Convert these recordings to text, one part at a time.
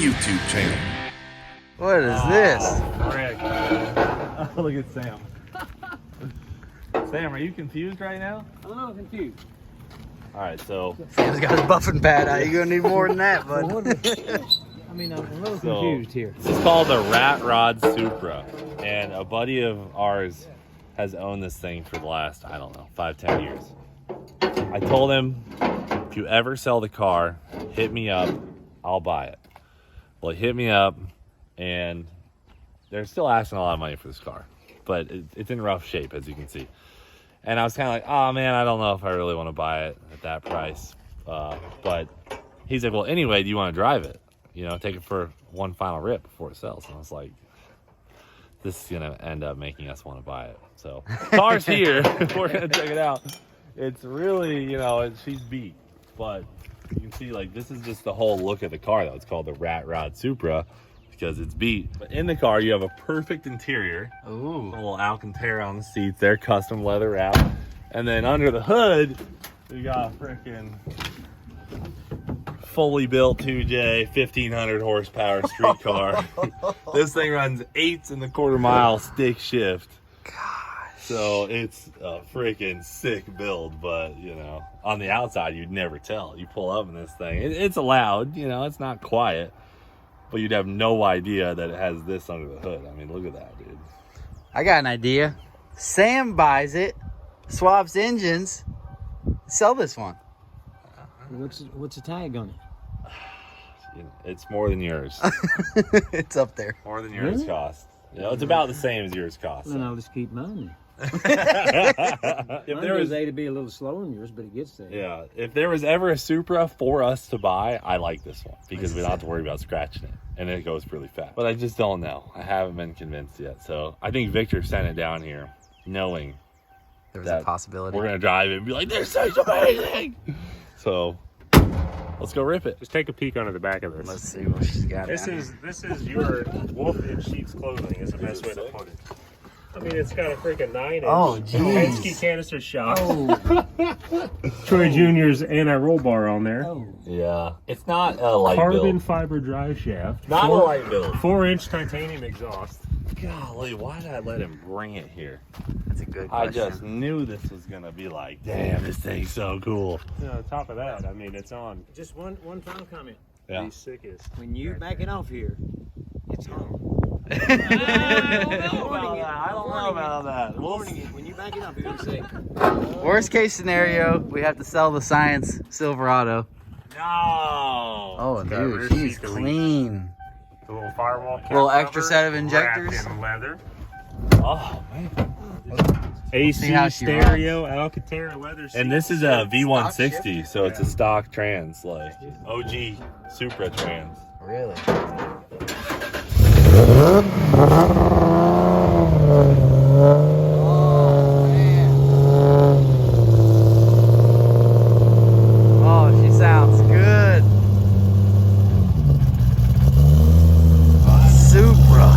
YouTube channel. What is this? Frick. Oh, look at Sam. Sam, are you confused right now? I'm a little confused. All right, so Sam's got his buffing pad out. You're gonna need more than that, bud. I mean, I'm a little confused here. This is called the Rat Rod Supra, and a buddy of ours has owned this thing for the last, I don't know, 5-10 years. I told him, if you ever sell the car, hit me up, I'll buy it. Well, he hit me up, and they're still asking a lot of money for this car, but it's in rough shape, as you can see. And I was kind of like, oh man, I don't know if I really want to buy it at that price. But he's like, well, anyway, do you want to drive it? You know, take it for one final rip before it sells. And I was like, this is going to end up making us want to buy it. So, car's here. We're going to check it out. It's really, you know, she's beat. But you can see, like, this is just the whole look of the car, though. It's called the Rat Rod Supra because it's beat. But in the car, you have a perfect interior. Ooh. A little Alcantara on the seats there, custom leather wrap. And then under the hood, we got a freaking fully built 2J, 1,500 horsepower street car. This thing runs 8 1/4 mile stick shift. Gosh. So it's a freaking sick build, but you know, on the outside, you'd never tell. You pull up in this thing, it's loud, you know, it's not quiet, but you'd have no idea that it has this under the hood. I mean, look at that, dude. I got an idea. Sam buys it, swaps engines, sell this one. What's the tag on it? It's more than yours. It's up there. More than yours cost. You know, it's about the same as yours cost. Then I'll just keep mine. If Mine there was, goes A to be a little slower than yours, but it gets there. yeah, if there was ever a Supra for us to buy, I like this one because we don't have to worry about scratching it, and it goes really fast. But I just don't know. I haven't been convinced yet. So I think Victor sent it down here, knowing There was a possibility. we're gonna drive it and be like, "This thing's amazing." So let's go rip it. Just take a peek under the back of this. Let's see what she's got. This is your wolf in sheep's clothing is the best way to put it. I mean, it's got a freaking 9-inch Oh, geez. Penske canister shock. Oh. Troy Jr.'s anti-roll bar on there. Oh. Yeah, it's not a light Carbon build. fiber drive shaft. Not a light build. 4-inch titanium exhaust. Golly, why did I let him bring it here? That's a good I question. just knew this was gonna be like, damn, this thing's so cool. You know, on top of that, I mean, it's on Just one final comment. Yeah. the sickest. When you're backing off here, it's on. I don't know about that. Warning it. When you back it up, you're gonna say, Worst case scenario, we have to sell the Science Silverado. No. Oh, got dude, rear she's seat delete. clean. The little firewall cap Little extra cover, set of injectors. wrapped in leather. Oh man. AC See how she stereo, Alcantara leather seat. And this is a V160, shift? so it's a stock trans, like OG Supra trans. Really? Oh, man. Oh, she sounds good. Supra.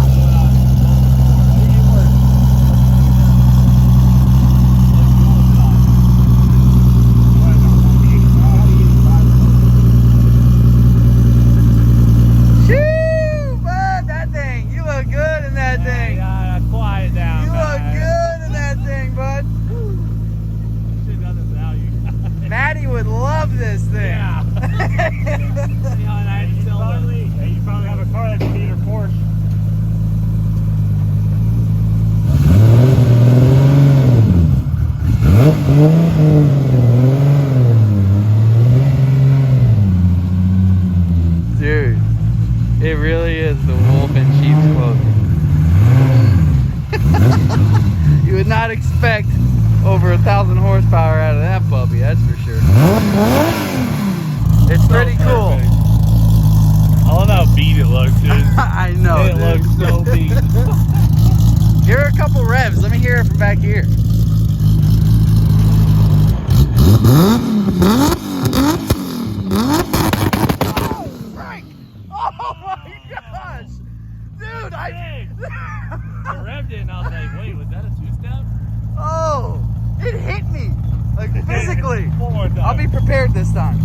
Shoo, bud, that thing. You look good in that thing. Quiet down. You look good in that thing, bud. Maddie would love this thing. You probably have a car that can beat her Porsche. Dude, it really is the wolf in sheep's clothing. You would not expect over 1,000 horsepower out of that puppy, that's for sure. It's pretty cool. I love how beat it looks, dude. I know, It dude. looks so beat. Here are a couple revs. Let me hear it from back here. Oh, Frank! Oh my gosh! Dude, I revved it and I was like, wait, was that a two-step? Oh! It hit me! Like physically! One more time. I'll be prepared this time.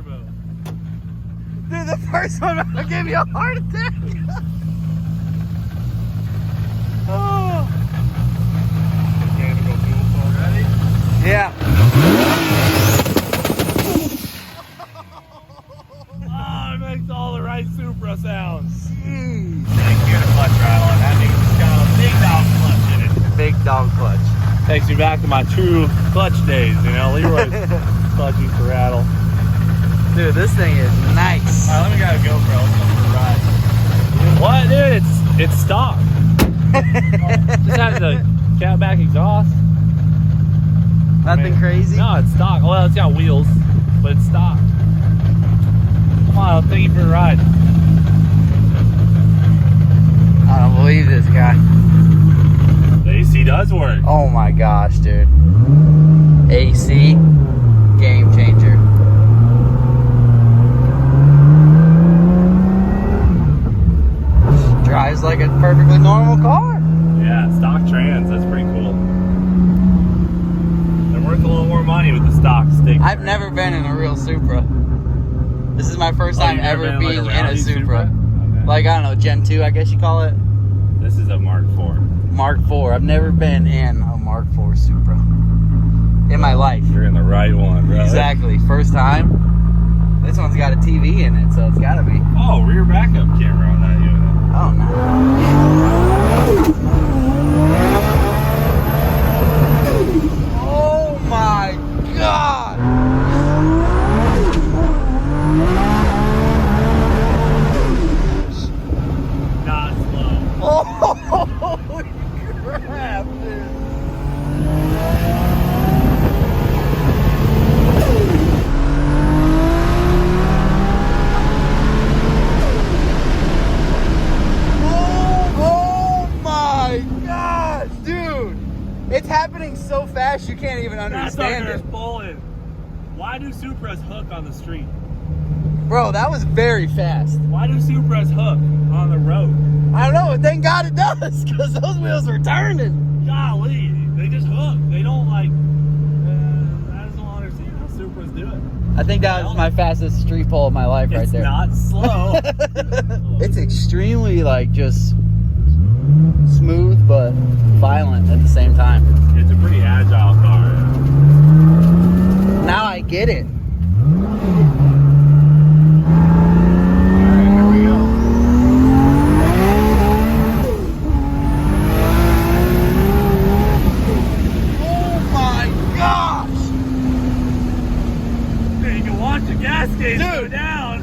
turbo. Dude, the first one will give you a heart attack. Oh. Mechanical fuel pump. Ready? Yeah. Oh, it makes all the right Supra sounds. Jeez. Thank you to clutch rattle, and that means it's got a big dog clutch in it. Big dog clutch. Takes me back to my true clutch days, you know. Leroy's clutching for rattle. Dude, this thing is nice. All right, let me get a GoPro. Let's go for a ride. What, dude? It's stock. Just has the catback exhaust. Nothing crazy? No, it's stock. Well, it's got wheels, but it's stock. Come on, I'll take you for a ride. I don't believe this guy. The AC does work. Oh my gosh, dude. AC, game changer. Drives like a perfectly normal car. Yeah, stock trans. That's pretty cool. They're worth a little more money with the stock stick. I've never been in a real Supra. This is my first time you've never ever been in, being like, a in a rowdy Supra. Okay. Like, I don't know, Gen 2, I guess you call it. This is a Mark IV. Mark IV. I've never been in a Mark IV Supra in my life. You're in the right one, bro. Exactly. First time. This one's got a TV in it, so it's got to be. Oh, rear backup camera on that unit. Oh, no. Oh, my God. Not slow. Oh, holy crap, dude. Oh my gosh, dude. It's happening so fast you can't even understand it. pulling. Why do Supras hook on the street? Bro, that was very fast. Why do Supras hook on the road? I don't know, but thank God it does, because those wheels were turning. Golly, they just hook. They don't like. I just don't understand how Supras do it. I think that was my fastest street pull of my life right there. It's not slow. It's extremely, like, just smooth, but violent at the same time. It's a pretty agile car. Now I get it. Alright, here we go. Oh my gosh! Hey, you can watch the gas gauge go Dude. down.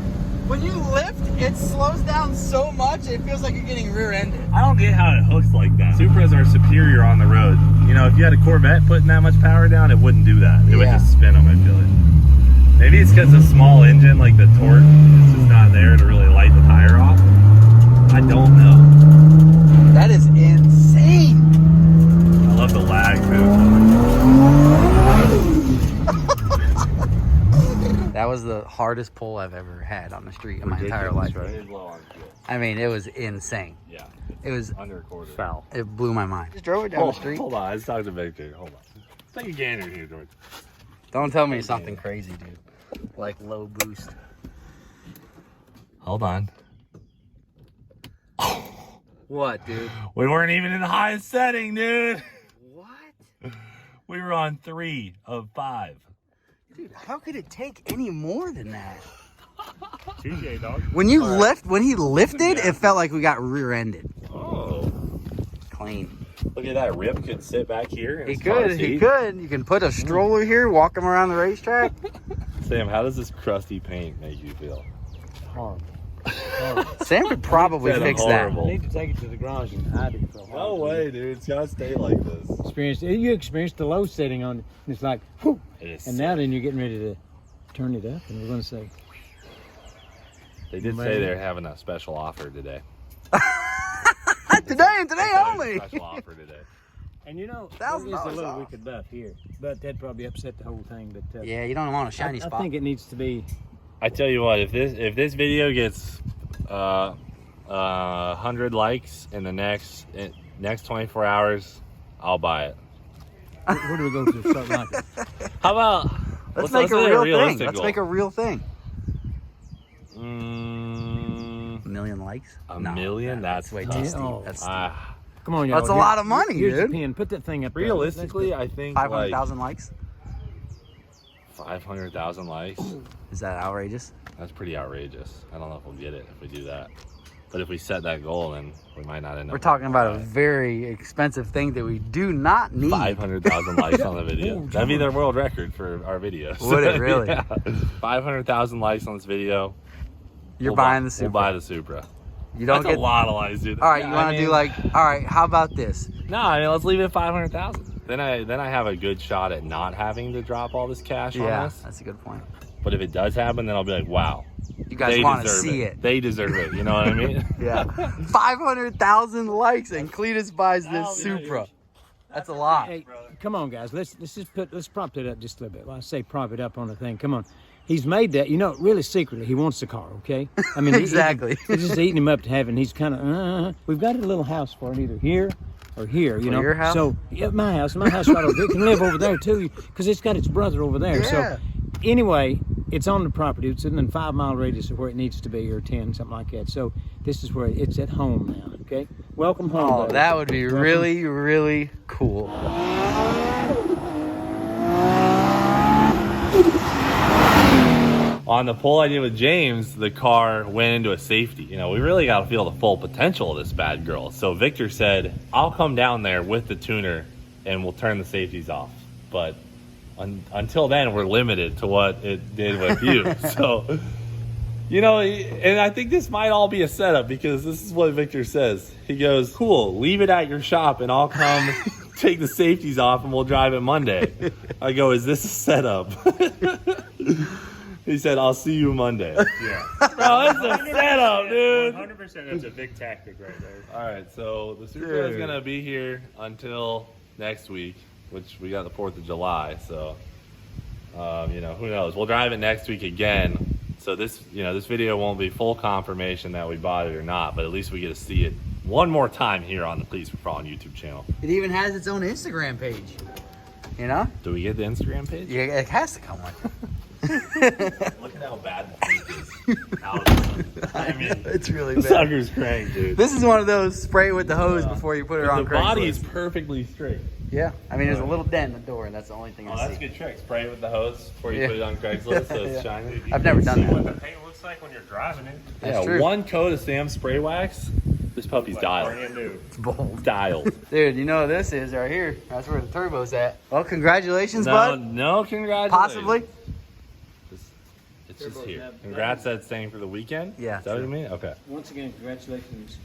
When you lift, it slows down so much, it feels like you're getting rear-ended. I don't get how it hooks like that. Supras are superior on the road. You know, if you had a Corvette putting that much power down, it wouldn't do that. It would Yeah. just spin them, I feel like. Maybe it's because the small engine, like the torque, is just not there to really light the tire off. I don't know. That is insane. I love the lag, too. That was the hardest pull I've ever had on the street in my entire life. I mean, it was insane. Yeah. It was Under a quarter. foul. It blew my mind. Just drove it down the street. Hold on, let's talk to Victor. Hold on. Take a gander here, George. Don't tell me something crazy, dude. Like low boost. Hold on. What, dude? We weren't even in the highest setting, dude. What? We were on 3 of 5. Dude, how could it take any more than that? TJ, dog. When he lifted, it felt like we got rear-ended. Oh. Clean. Look at that. Rip could sit back here. He could. You can put a stroller here, walk him around the racetrack. Sam, how does this crusty paint make you feel? Horrible. Sam could probably Said fix horrible. I need to take it to the garage and hide it for a while. No way, dude. It's gotta stay like this. You experienced the low setting on it, and it's like, whew. It is And now then you're getting ready to turn it up, and we're going to say, They did say they're having a special offer today. Today and today only. Special offer today. and you know, $1,000 there's a little off. we could buff here, but that'd probably upset the whole thing. But Yeah, you don't want a shiny I spot. think it needs to be. I tell you what, if this video gets 100 likes in the next 24 hours, I'll buy it. Where do we go to start liking? How about Let's make a set real thing. realistic Let's goal. make a real thing. A million likes? A No, million? That's way tough. too steep. Oh. That's steep. Come on, y'all. That's a lot of money, Here's the dude. pen. Put that thing up there. Realistically, I think 500,000 likes? 500,000 likes. Is that outrageous? That's pretty outrageous. I don't know if we'll get it if we do that. But if we set that goal, then we might not end up. We're talking about a very expensive thing that we do not need. 500,000 likes on the video. That'd be their world record for our videos. Would it really? Yeah. 500,000 likes on this video. You're buying the Supra. We'll buy the Supra. You don't That's get a lot of likes, dude. All right, Yeah, you want to do like, all right, how about this? No, I mean, let's leave it at 500,000. Then I have a good shot at not having to drop all this cash on Yeah, us. that's a good point. But if it does happen, then I'll be like, wow. You guys They want to deserve see it. They deserve it. You know what I mean? Yeah. 500,000 likes and Cleetus buys this Supra. That's a lot. Hey, come on, guys. Let's prop it up just a little bit. When I say prop it up on the thing, come on. He's made that, really secretly, he wants the car, okay? I mean, Exactly. He's just eating him up to heaven. He's kind of, we've got a little house for him, either here or here, you know. Your house? So, yeah, my house right over there. It can live over there, too, because it's got its brother over there. Yeah. So, anyway, it's on the property. It's in a 5-mile radius of where it needs to be, or 10, something like that. So, this is where it's at home now, okay? Welcome home. Oh, buddy. that would be really, really cool. On the poll I did with James, the car went into a safety. We really got to feel the full potential of this bad girl. So Victor said, I'll come down there with the tuner and we'll turn the safeties off. But until then, we're limited to what it did with you. So, and I think this might all be a setup because this is what Victor says. He goes, cool, leave it at your shop and I'll come take the safeties off and we'll drive it Monday. I go, is this a setup? He said, I'll see you Monday. Yeah. Bro, that's a setup, dude. 100%. That's a big tactic right there. All right, so the Supra is going to be here until next week, which we got the 4th of July. So, who knows? We'll drive it next week again. So this video won't be full confirmation that we bought it or not, but at least we get to see it one more time here on the Please for Fraud YouTube channel. It even has its own Instagram page. Do we get the Instagram page? Yeah, it has to come one. Look at how bad the paint is. I mean, it's really the bad. sucker's crank, dude. This is one of those spray with the hose before you put it on The Craigslist. body is perfectly straight. Yeah, I mean, there's a little dent in the door, and that's the only thing I Oh, that's see. a good trick. Spray it with the hose before you put it on Craigslist so it's shiny. I've never done See that. what the paint looks like when you're driving it. That's true. One coat of Sam's spray wax, this puppy's dialed. Brand new. It's bold. Dialed. Dude, you know what this is right here? That's where the turbo's at. Well, congratulations, No, bud. no, congratulations. Possibly. It's just here. Congrats at staying for the weekend? Yeah, Is that what you mean? Okay. Once again, congratulations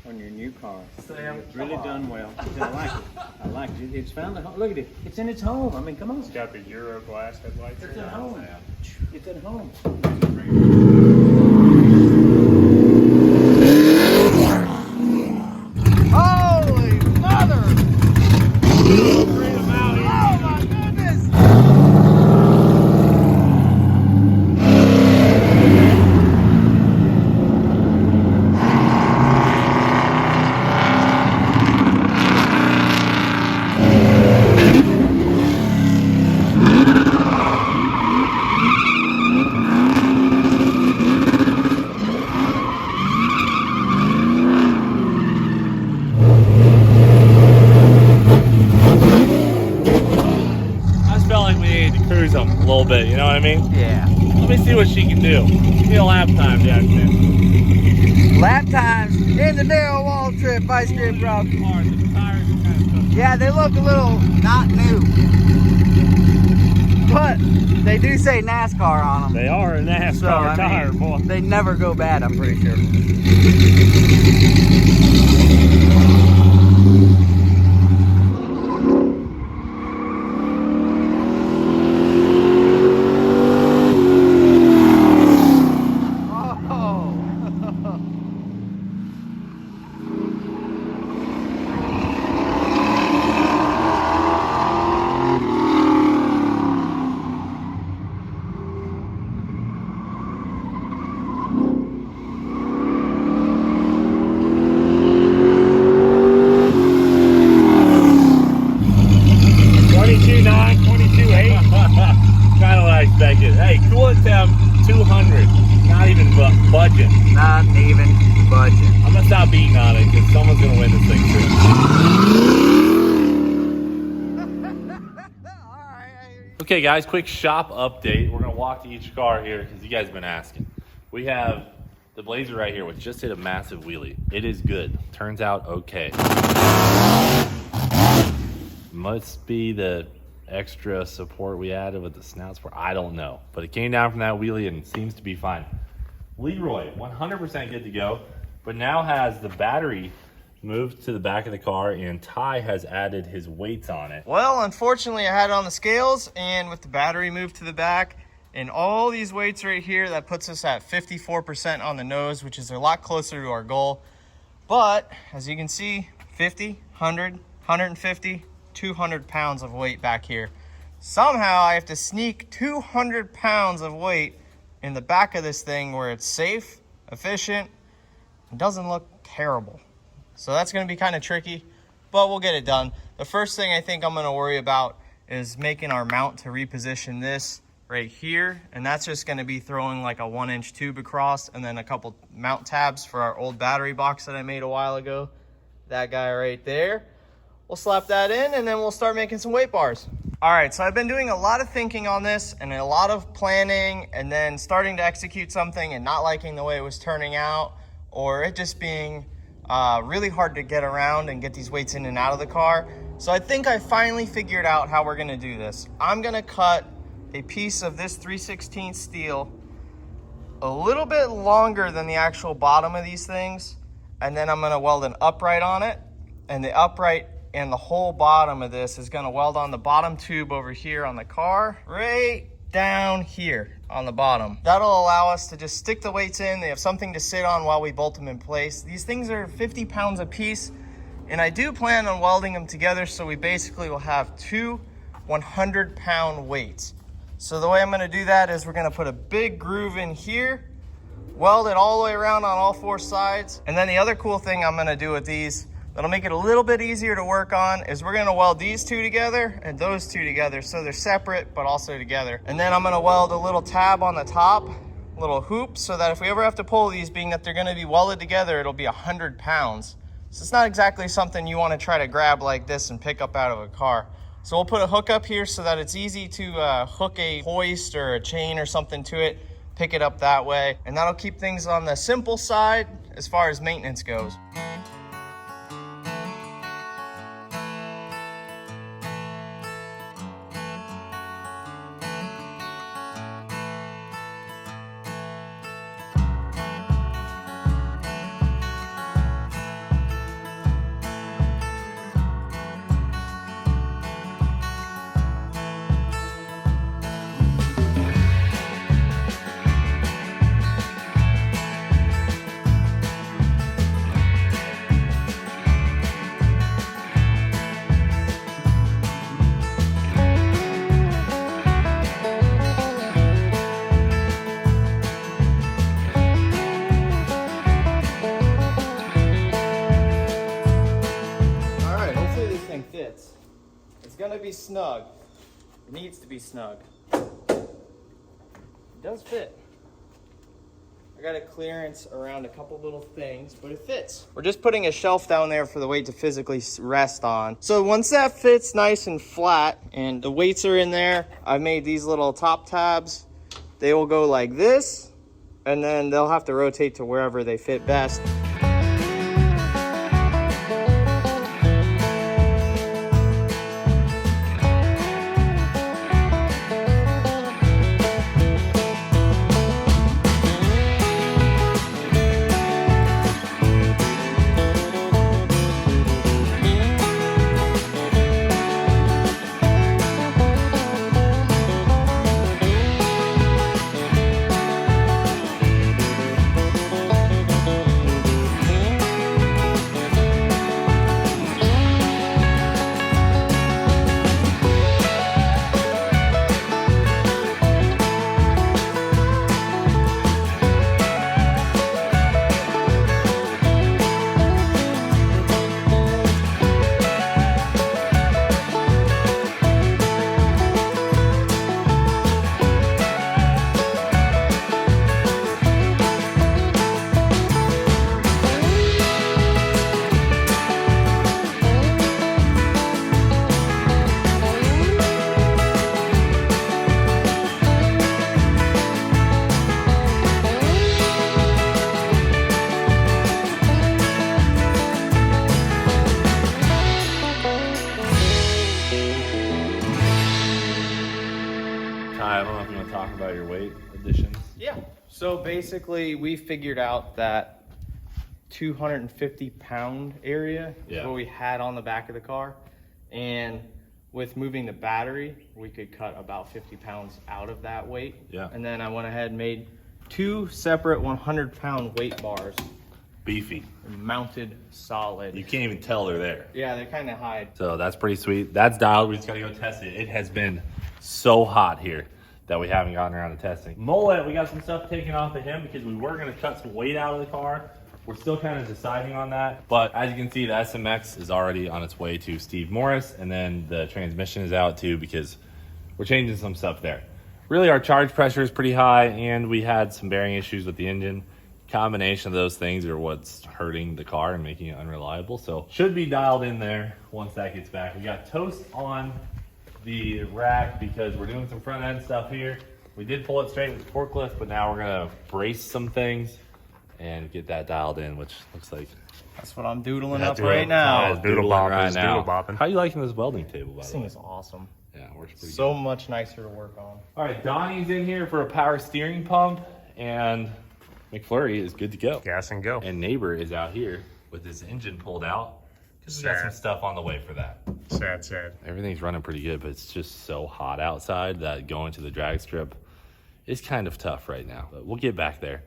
on your new car. Sam, It's really done well. I like it. I like it. It's found the home. Look at it. It's in its home. I mean, come on. It's got the Euro glass headlights. It's at home. It's at home. Holy mother! Oh my goodness! I just felt like we needed to cruise them a little bit, you know what I mean? Yeah. Let me see what she can do. Give me a lap time, Jackson. Lap times in the Darrell Wall Trip Ice Cream Rock. Yeah, they look a little not new. But they do say NASCAR on them. They are a NASCAR So, I tire, mean, boy. they never go bad, I'm pretty sure. Kind of what I expected. Hey, coolant temp 200. Not Not even budging. Not even budging. I'm gonna stop beating on it because someone's gonna win this thing soon. Okay guys, quick shop update. We're gonna walk to each car here because you guys have been asking. We have the Blazer right here, which just hit a massive wheelie. It is good. Turns out okay. Must be the extra support we added with the snout support. I don't know. But it came down from that wheelie and seems to be fine. Leroy, 100% good to go. But now has the battery moved to the back of the car and Ty has added his weights on it. Well, unfortunately I had it on the scales, and with the battery moved to the back and all these weights right here, that puts us at 54% on the nose, which is a lot closer to our goal. But as you can see, 50, 100, 150, 200 pounds of weight back here. Somehow I have to sneak 200 pounds of weight in the back of this thing where it's safe, efficient, and doesn't look terrible. So that's going to be kind of tricky, but we'll get it done. The first thing I think I'm going to worry about is making our mount to reposition this right here, and that's just going to be throwing like a 1-inch tube across and then a couple mount tabs for our old battery box that I made a while ago. That guy right there. We'll slap that in and then we'll start making some weight bars. All right, so I've been doing a lot of thinking on this and a lot of planning, and then starting to execute something and not liking the way it was turning out, or it just being really hard to get around and get these weights in and out of the car. So I think I finally figured out how we're gonna do this. I'm gonna cut a piece of this 3/16 steel a little bit longer than the actual bottom of these things, and then I'm gonna weld an upright on it, and the upright and the whole bottom of this is gonna weld on the bottom tube over here on the car, right down here on the bottom. That'll allow us to just stick the weights in. They have something to sit on while we bolt them in place. These things are 50 pounds a piece, and I do plan on welding them together, so we basically will have two 100-pound weights. So the way I'm gonna do that is we're gonna put a big groove in here, weld it all the way around on all four sides, and then the other cool thing I'm gonna do with these that'll make it a little bit easier to work on is we're gonna weld these two together and those two together, so they're separate but also together. And then I'm gonna weld a little tab on the top, little hoop, so that if we ever have to pull these, being that they're gonna be welded together, it'll be 100 pounds. So it's not exactly something you wanna try to grab like this and pick up out of a car. So we'll put a hook up here so that it's easy to hook a hoist or a chain or something to it, pick it up that way, and that'll keep things on the simple side as far as maintenance goes. It's gonna be snug. It needs to be snug. It does fit. I got a clearance around a couple little things, but it fits. We're just putting a shelf down there for the weight to physically rest on. So once that fits nice and flat and the weights are in there, I made these little top tabs. They will go like this, and then they'll have to rotate to wherever they fit best. don't know if you want to talk about your weight additions. Yeah. So basically, we figured out that 250-pound area is Yeah. what we had on the back of the car. And with moving the battery, we could cut about 50 pounds out of that weight. Yeah. And then I went ahead and made 2 separate 100-pound weight bars, Beefy. mounted solid. You can't even tell they're there. Yeah, they kind of hide. So that's pretty sweet. That's dialed. We just got to go test it. It has been so hot here that we haven't gotten around to testing. Mullet, we got some stuff taken off of him because we were going to cut some weight out of the car. We're still kind of deciding on that. But as you can see, the SMX is already on its way to Steve Morris. And then the transmission is out too because we're changing some stuff there. Really, our charge pressure is pretty high and we had some bearing issues with the engine. Combination of those things are what's hurting the car and making it unreliable. So should be dialed in there once that gets back. We got toast on the rack because we're doing some front end stuff here. We did pull it straight with the forklift, but now we're gonna brace some things and get that dialed in, which looks like That's what I'm doodling Yeah, up doodle- right now. Oh, doodle doodling bopping, doodle bopping. How you liking this welding table, by This the thing way? is awesome. Yeah, works pretty So much nicer to work on. good. All right, Donnie's in here for a power steering pump, and McFlurry is good to go. Gas and go. And Neighbor is out here with his engine pulled out because we got some Sad. stuff on the way for that. Sad. Everything's running pretty good, but it's just so hot outside that going to the drag strip is kind of tough right now. But we'll get back there.